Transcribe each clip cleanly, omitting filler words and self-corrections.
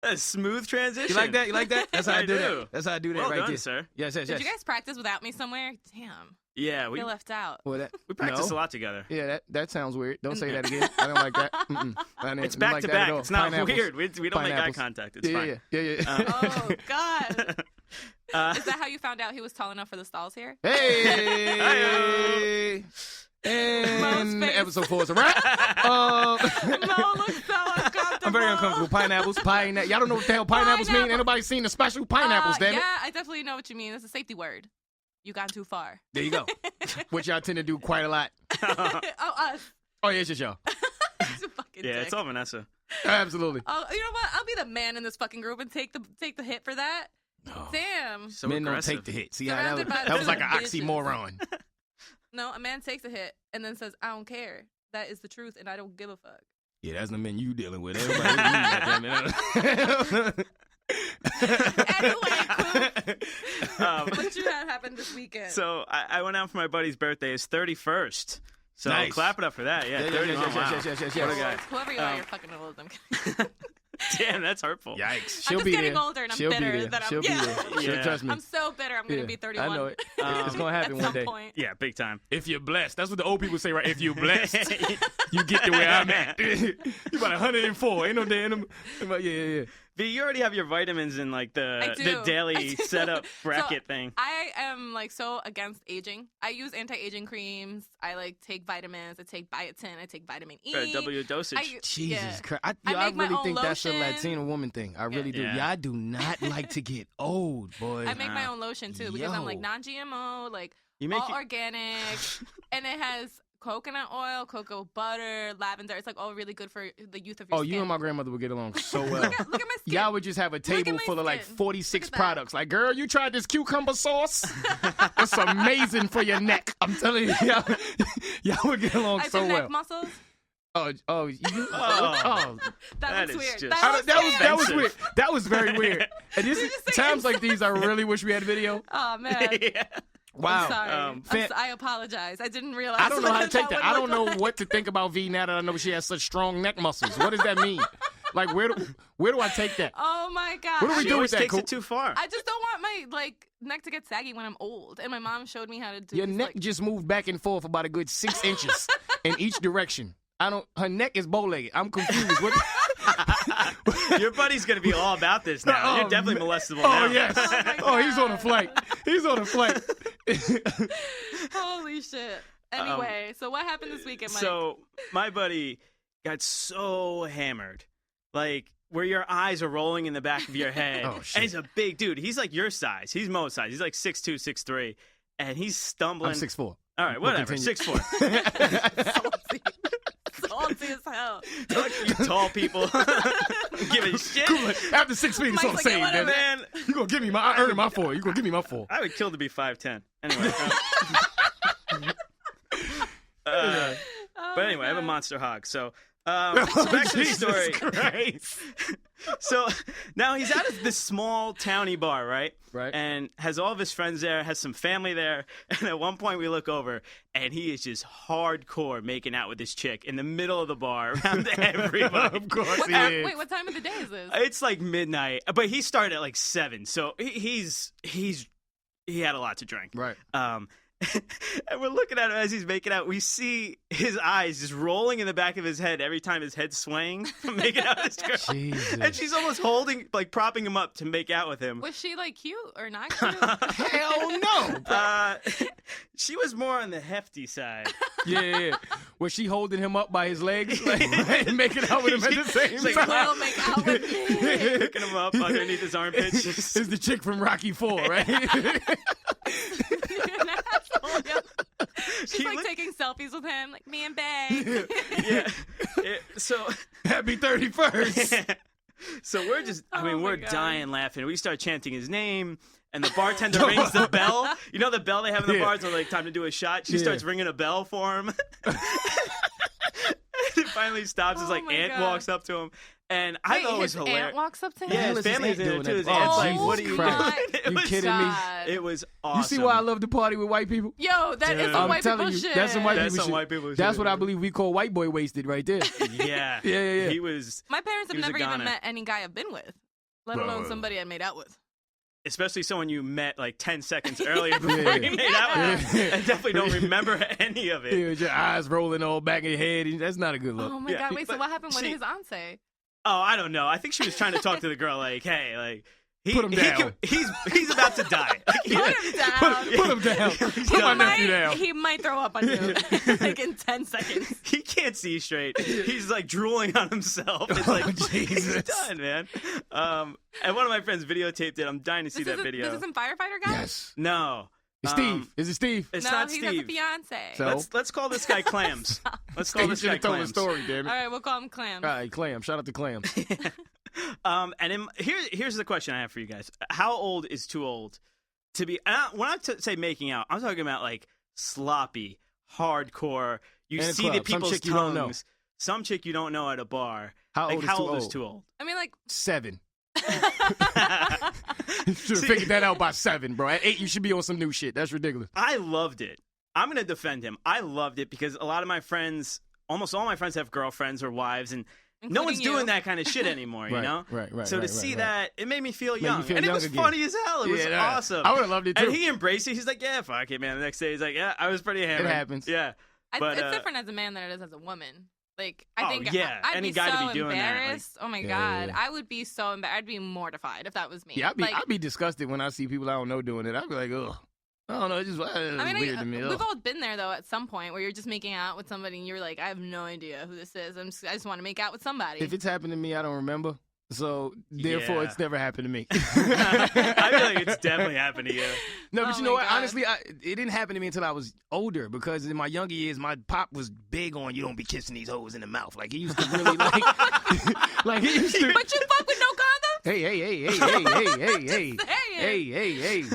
A smooth transition. You like that? You like that? That's how I do do. that. That's how I do that Well right done, there. sir. Yes. Did you guys practice without me somewhere? Damn. Yeah, I we feel left out. Well, we practice no. a lot together. Yeah, that sounds weird. Don't say that again. I don't like that. It's back to back. It's not weird. We don't make eye Pineapples. contact. It's Yeah. Oh, God. Is that how you found out he was tall enough for the stalls here? Hey! And episode 4 is a wrap. Mo looks so uncomfortable. I'm very uncomfortable. Pineapples. Y'all don't know what the hell pineapples mean? Ain't nobody seen the special pineapples, damn it. Yeah, I definitely know what you mean. It's a safety word. You got too far. There you go. Which y'all tend to do quite a lot. Oh, us. Oh, yeah, it's just y'all. It's a fucking Yeah, dick. it's all Vanessa. Absolutely. Oh, you know what? I'll be the man in this fucking group and take the hit for that. Oh. Damn. So Men aggressive. don't take the hit. See how Surrounded by that was like an bitches. oxymoron. No, a man takes a hit and then says, "I don't care. That is the truth, and I don't give a fuck." Yeah, that's the men you dealing with. Everybody. Anyway, Coop, what you had happen this weekend? So I went out for my buddy's birthday. His 31st. So Nice. clap it up for that. Yeah, 31. Wow. Yes. What a guy. Whoever you are, you're fucking old. I'm kidding. Damn, that's hurtful. Yikes. I'm She'll just be getting there. older and I'm She'll bitter be there. that I'm- She'll yeah. be there. She'll Yeah. trust me. I'm so bitter. I'm gonna be 31. I know it. It's gonna happen At one some day. point. Yeah, big time. If you're blessed, that's what the old people say, right? If you're blessed, you get to where I'm at. You about 104. Ain't no damn. Yeah. V, you already have your vitamins in like I do. the I daily do. setup bracket So, thing. I am like so against aging. I use anti-aging creams. I like take vitamins. I take biotin. I take vitamin E. Or W dosage. Jesus Christ. I I make my really own think that's a lotion. Latino woman thing. I really do. Yeah. Y'all do not like to get old, boy. I make my own lotion too because I'm like Yo. non-GMO, like You make all it- organic, and it has coconut oil, cocoa butter, lavender. It's like all really good for the youth of your Oh, skin. you and my grandmother would get along so well. Look at my skin. Y'all would just have a at table my full of like skin. 46 Look at that. products. Like, girl, you tried this cucumber sauce? It's amazing for your neck. I'm telling you, y'all would get along I so have well. neck muscles. Oh, you. Oh. That That looks is weird. just- That was offensive. weird. That was very weird. And this Did you say times like these, I really wish we had video. Oh man. Yeah. Wow. I'm sorry. Fan- I apologize. I didn't realize. I don't know how to what take that. would I look don't know like. what to think about V now that I know she has such strong neck muscles. What does that mean? Like, where do I take that? Oh my god. What do we She do always with that, takes Coop? it too far. I just don't want my like neck to get saggy when I'm old. And my mom showed me how to do Your these, neck like, just moved back and forth about a good 6 inches in each direction. Her neck is bow-legged. I'm confused. What? Your buddy's gonna be all about this now. You're definitely molestable Oh, now. yes. Oh, my Oh, he's on a God. flight. He's on a flight. Holy shit. Anyway, so what happened this weekend, Mike? So my buddy got so hammered, like where your eyes are rolling in the back of your head. Oh, shit. And he's a big dude. He's like your size. He's Mo's size. He's like 6'2", 6'3", and he's stumbling. I'm 6'4". All right, whatever. continue. 6'4". salty. Salty as hell. You tall people giving shit. Cool. After 6 feet, it's all the Mike's like, same, yeah, man. Man, You gonna give me my? I earned my 4. You gonna give me my 4? I would kill to be 5'10". Anyway. Oh But my anyway, I have a God. monster hog. So back to the story. Christ. So now he's at this small towny bar, right? Right. And has all of his friends there, has some family there. And at one point we look over, and he is just hardcore making out with this chick in the middle of the bar around everybody. Of course What he time, is. wait, what time of the day is this? It's like midnight, but he started at like 7, so he had a lot to drink. Right. And we're looking at him as he's making out. We see his eyes just rolling in the back of his head every time his head's swaying from making out with this girl. Jesus. And she's almost propping him up to make out with him. Was she like cute or not cute? Hell no. She was more on the hefty side. Yeah. Was she holding him up by his legs, like, and making out with him at the same She's like, time? Will make out with me. Picking him up underneath his armpits. It's the chick from Rocky IV, right? You're an asshole, yo. She's He like look- taking selfies with him, like me and Bae. Yeah. So Happy 31st. So we're just, Oh my we're God. dying laughing. We start chanting his name, and the bartender rings the bell. You know the bell they have in the Yeah. bars when like time to do a shot? She Yeah. starts ringing a bell for him. And it finally stops. His Oh like my aunt God. walks up to him. And I Wait, thought it was his hilarious. aunt walks up to him? Yeah, hell his is his family's aunt in doing there too. His that? aunt's Oh, like, what are you Christ. doing? God. It You was, kidding me? God. It was awesome. You see why I love to party with white people? Yo, that is Dude. some I'm white telling people you, shit. that's some white That's people some shit. white people That's shit. what I believe we call white boy wasted right there. Yeah. Yeah. He was. My parents have He was a never even goner. met any guy I've been with. Let alone somebody I made out with. Especially someone you met like 10 seconds earlier before you made out with. I definitely don't remember any of it. Yeah, with your eyes rolling all back in your head. That's not a good look. Oh my God! Wait, so what happened? What did his aunt say? Oh, I don't know. I think she was trying to talk to the girl like, hey, like, put him down. He's about to die. Put him down. Put him down. Put my nephew down. He might throw up on you like in 10 seconds. He can't see straight. He's like drooling on himself. It's like, Jesus. He's done, man. And one of my friends videotaped it. I'm dying to see that video. This isn't Firefighter guy? Yes. No. It's Steve. Is it Steve? It's no, not he Steve. has a fiance. So? Let's call this guy Clams. Let's call this guy told Clams. the story, damn it. All right, we'll call him Clam. All right, Clam. Shout out to Clam. Here's the question I have for you guys: how old is too old to be? When I say making out, I'm talking about like sloppy, hardcore. You In a see club. the people's Some chick you don't know. tongues. Some chick you don't know at a bar. How old is too old? I mean, like 7. You should have figured that out by 7, bro. At 8, you should be on some new shit. That's ridiculous. I loved it. I'm gonna defend him. I loved it because a lot of my friends, almost all my friends, have girlfriends or wives, and no one's doing that kind of shit anymore. You know, Right. So to see that, it made me feel young, feel and young it was again. funny as hell. It was awesome. I would have loved it too. And he embraced it. He's like, "Yeah, fuck it, man." The next day, he's like, "Yeah, I was pretty hammered." It happens. Yeah, but it's different as a man than it is as a woman. Like, I Oh, think yeah. I'd Any be guy to so be doing that, like- embarrassed. Oh my God. Yeah. I would be so embarrassed. I'd be mortified if that was me. Yeah, like, I'd be disgusted when I see people I don't know doing it. I'd be like, ugh. I don't know. It's just weird to me. we've Ugh. all been there though at some point where you're just making out with somebody and you're like, I have no idea who this is. I just want to make out with somebody. If it's happened to me, I don't remember. So therefore, Yeah. it's never happened to me. I feel like it's definitely happened to you. No, but Oh you know my what? God. Honestly, it didn't happen to me until I was older because in my younger years, my pop was big on you don't be kissing these hoes in the mouth. Like he used to really like he used to. But you fuck with no condoms? Hey.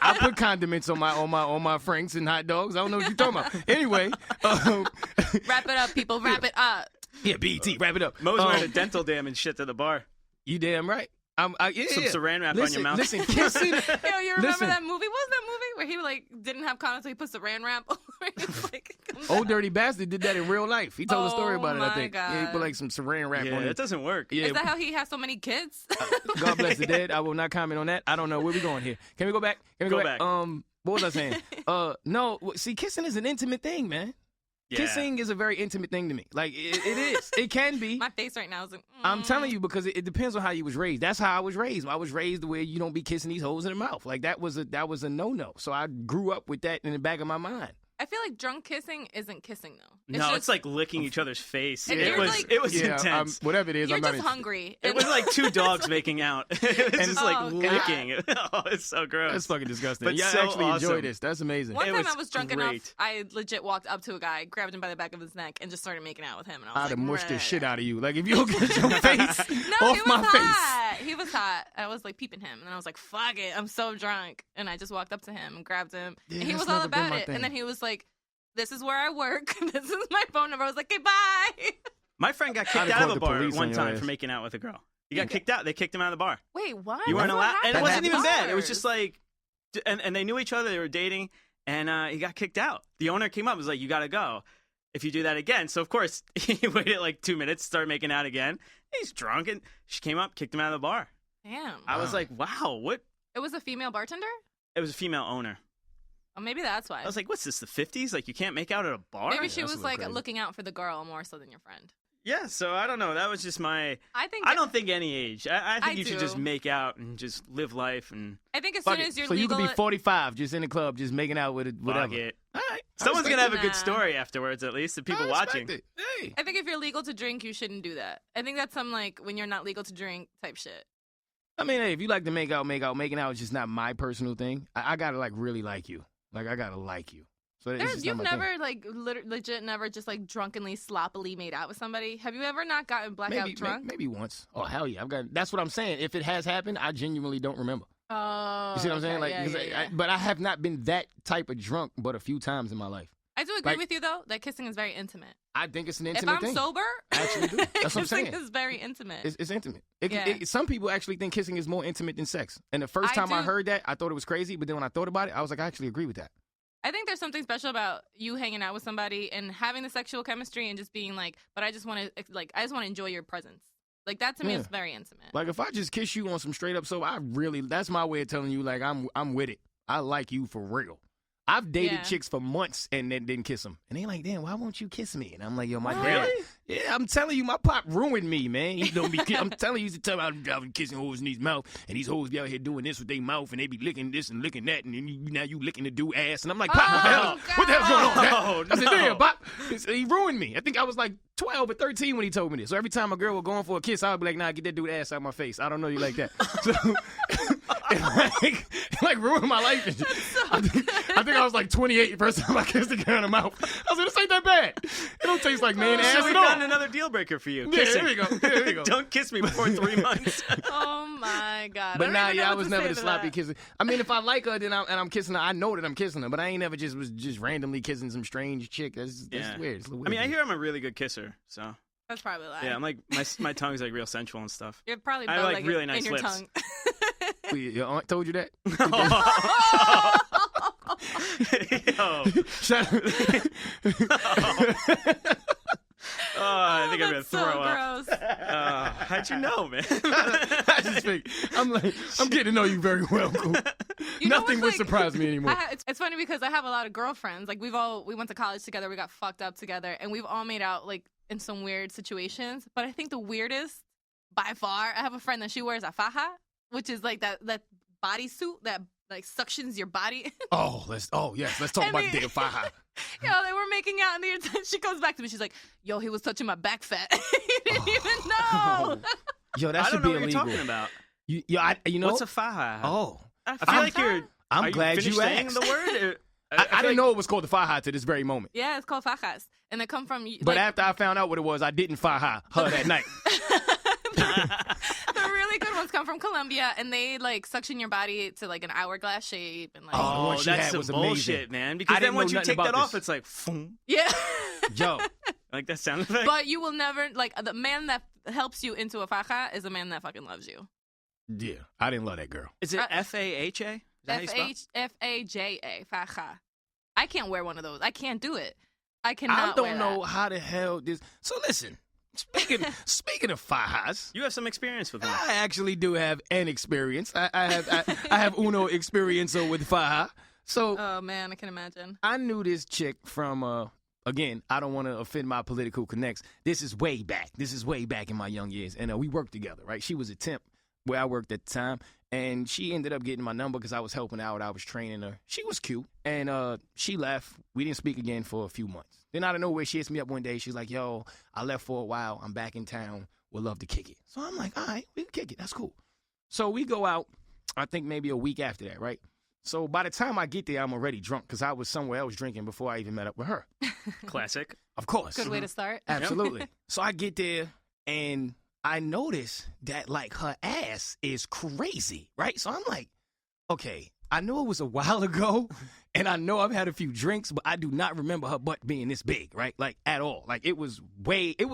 I put condiments on my franks and hot dogs. I don't know what you're talking about. Anyway, Wrap it up, people. Wrap it up. yeah, BT, wrap it up. Mo's wearing a dental dam and shit to the bar. You damn right. Yeah, Some saran wrap on your mouth. Listen, kissing. Yo, you remember Listen. that movie? What was that movie where he like didn't have condoms, so he put saran wrap over his like. Old Dirty Bastard did that in real life. He told a story about it, I my think. Yeah, he God. put like some saran wrap Yeah, on it it. doesn't work. Yeah, Is that how he has so many kids? God bless the dead. I will not comment on that. I don't know where we going here. Can we go back? Can we Go go back. What was I saying? No. See, kissing is an intimate thing, man. Yeah. Kissing is a very intimate thing to me. Like it is. It can be. My face right now is like. I'm telling you because it depends on how you was raised. That's how I was raised. I was raised the way you don't be kissing these hoes in the mouth. Like that was a no-no. So I grew up with that in the back of my mind. I feel like drunk kissing isn't kissing though. It's like licking each other's face. And It you're was like- intense. Whatever it is, You're I'm not just interested. hungry. It was like two dogs making out. It was just like Oh, God. licking. Oh, it's so gross. That's fucking disgusting. But Yeah, so I actually enjoy awesome. this. That's amazing. One It time was I was drunk great. enough, I legit walked up to a guy, grabbed him by the back of his neck, and just started making out with him. And I was I'd have like, mushed the "Bruh." shit out of you. Like if you don't get your face No, off he my was face. hot. He was hot. I was like peeping him, and I was like, "Fuck it, I'm so drunk." And I just walked up to him and grabbed him, Yeah, and he that's was all never been about my it. thing. And then he was like, "This is where I work. This is my phone number." I was like, "Okay, bye." My friend got I'd kicked have out of called a the bar police on one your time ass. for making out with a girl. He got kicked out. They kicked him out of the bar. Wait, what? You weren't That's what allowed, and it happens wasn't at even bad. It was bars. just like, and they knew each other. They were dating, and he got kicked out. The owner came up and was like, "You got to go if you do that again." So of course he waited like 2 minutes, started making out again. He's drunk, and she came up, kicked him out of the bar. Damn. I was like, "Wow, what?" It was a female bartender. It was a female owner. Oh, maybe that's why. I was like, "What's this? The 50s? Like you can't make out at a bar?" Maybe she that's a was little like crazy. looking out for the girl more so than your friend. Yeah. So I don't know. That was just my. I don't think any age. I think I you should do. just make out and just live life and I think as Fuck soon it. as you're So you legal, could be 45, just in the club, just making out with it, whatever. fuck it. All right. Someone's gonna have a good Nah. story afterwards, at least the people watching. It. Hey. I think if you're legal to drink, you shouldn't do that. I think that's some like when you're not legal to drink type shit. I mean, hey, if you like to make out. Making out is just not my personal thing. I gotta like really like you. Like I gotta like you. So it's just You've not my thing. never like legit never just like drunkenly sloppily made out with somebody. Have you ever not gotten blackout drunk? Maybe once. Oh hell yeah, I've got. That's what I'm saying. If it has happened, I genuinely don't remember. Oh, You see what I'm saying? okay, Like, yeah, 'cause yeah, yeah. but I have not been that type of drunk, but a few times in my life. I do agree like- with you though that kissing is very intimate. I think it's an If intimate I'm thing. sober, I actually do. That's what I'm kissing saying. is very intimate. It's intimate. Yeah. Some people actually think kissing is more intimate than sex. And the first time I do. heard that, I thought it was crazy. But then when I thought about it, I was like, I actually agree with that. I think there's something special about you hanging out with somebody and having the sexual chemistry and just being like, but I just want to enjoy your presence. Like that to me is very intimate. Like if I just kiss you on some straight up soap, that's my way of telling you like I'm with it. I like you for real. I've dated chicks for months and then didn't kiss them. And they like, damn, why won't you kiss me? And I'm like, yo, my dad. Yeah, I'm telling you, my pop ruined me, man. He don't be. I'm telling you, he used to tell me I was kissing hoes in his mouth, and these hoes be out here doing this with their mouth, and they be licking this and licking that, and then now you licking the dude ass, and I'm like, Pop, what the hell's going on? I said, damn, Pop, he ruined me. I think I was like 12 or 13 when he told me this. So every time a girl was going for a kiss, I would be like, nah, get that dude ass out of my face. I don't know you like that. So it like ruined my life. I think I was like 28 the first time I kissed a girl in the mouth. I was like, this ain't that bad. It don't taste like man ass So we at all. found another deal breaker for you. Yeah, there we go. There we go. Don't kiss me before 3 months. Oh my God. But I was never the the sloppy kisser. I mean, if I like her I'm kissing her, I know that I'm kissing her. But I ain't never was randomly kissing some strange chick. That's weird. It's weird. I mean, I hear I'm a really good kisser, so. That's probably lying. Yeah, I'm like my tongue's like real sensual and stuff. You're probably I like really nice in your lips. tongue. Your aunt told you that? Yo. Shut up. I think I'm gonna That's throw so up. gross. How'd you know, man? I just think I'm getting to know you very well. You know Nothing what's, would like, surprise me anymore. It's funny because I have a lot of girlfriends. Like we went to college together. We got fucked up together, and we've all made out like in some weird situations. But I think the weirdest, by far, I have a friend that she wears a faja, which is like that bodysuit that like suctions your body. Let's talk about the damn faja. Yo, they were making out, and she comes back to me. She's like, "Yo, he was touching my back fat." You didn't even know. Yo, that I should don't know be what illegal. you're talking about. You know What's a faja? Oh, I feel like you're. I'm are glad finished you saying asked. the word. I didn't know it was called the faja to this very moment. Yeah, it's called fajas, and they come from. But after I found out what it was, I didn't faja her that night. The really good ones come from Colombia, and they like suction your body to like an hourglass shape, and like. Oh, what she that's had some was bullshit, amazing. man. I Because didn't then once know you nothing take that about off, this. it's like, boom. Yeah. Yo, Like that sound effect. But you will never like the man that helps you into a faja is a man that fucking loves you. yeah, I didn't love that girl. Is it FAHA? FAJA faja. I can't wear one of those. I can't do it. I cannot. I don't wear know that. how the hell this. So listen, speaking of fajas, You have some experience with them. I actually do have an experience. I have uno experience with faja. So Oh man, I can imagine. I knew this chick from again, I don't want to offend my political connects. This is way back. This is way back in my young years. And we worked together, right? She was a temp where I worked at the time. And she ended up getting my number because I was helping out. I was training her. She was cute. And she left. We didn't speak again for a few months. Then out of nowhere, she hits me up one day. She's like, yo, I left for a while. I'm back in town. Would love to kick it. So I'm like, all right, we can kick it. That's cool. So we go out, I think maybe a week after that, right? So by the time I get there, I'm already drunk because I was somewhere else drinking before I even met up with her. Classic. Of course. Good way to start. Absolutely. So I get there and I notice that like her ass is crazy, right? So I'm like, okay, I know it was a while ago and I know I've had a few drinks, but I do not remember her butt being this big, right? Like at all. Like it was it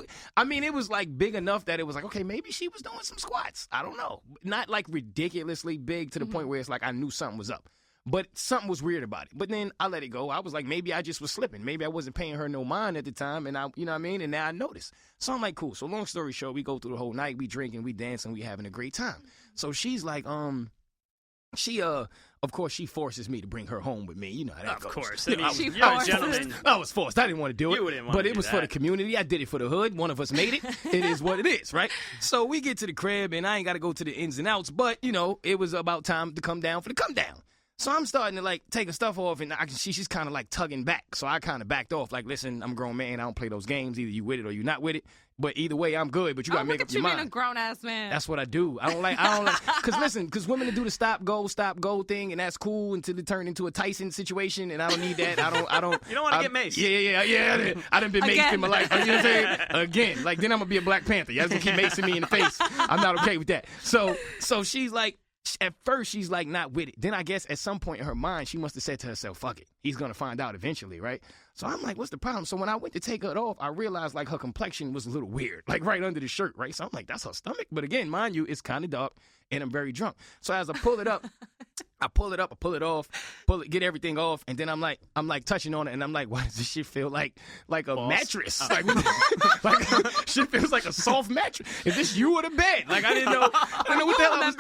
was like big enough that it was like, okay, maybe she was doing some squats. I don't know. Not like ridiculously big to the point where it's like I knew something was up. But something was weird about it. But then I let it go. I was like, maybe I just was slipping. Maybe I wasn't paying her no mind at the time. And you know what I mean? And now I noticed. So I'm like, cool. So long story short, we go through the whole night. We drinking, we dancing, we having a great time. So she's like, of course, she forces me to bring her home with me. You know how that goes. Of course. You know, I mean, She you're a forces. gentleman. I was forced. I didn't want to do it. You wouldn't want but to it do was for that. the community. I did it for the hood. One of us made it. It is what it is, right? So we get to the crib, and I ain't got to go to the ins and outs. But, you know, it was about time to come down for the come down. So I'm starting to, like, take her stuff off, and she's kind of, like, tugging back. So I kind of backed off, like, listen, I'm a grown man. I don't play those games. Either you with it or you not with it. But either way, I'm good. But you got to make up your Look at you mind. being a grown ass man. That's what I do. I don't like, because women do the stop, go thing, and that's cool until it turned into a Tyson situation, and I don't need that. I don't. You don't want to get maced. Yeah. I done been maced Again. in my life. You know what I'm saying? Again. Like, then I'm going to be a Black Panther. Y'all gonna keep macing me in the face. I'm not okay with that. So she's like, at first, she's like not with it. Then I guess at some point in her mind, she must have said to herself, fuck it. He's going to find out eventually, right? So I'm like, what's the problem? So when I went to take it off, I realized like her complexion was a little weird, like right under the shirt, right? So I'm like, that's her stomach. But again, mind you, it's kind of dark and I'm very drunk. So as I pull it up, I pull it up, I pull it off, get everything off, and then I'm like touching on it, and I'm like, why does this shit feel like a mattress? Like shit feels like a soft mattress. Is this you or the bed? Like I didn't know what the hell I was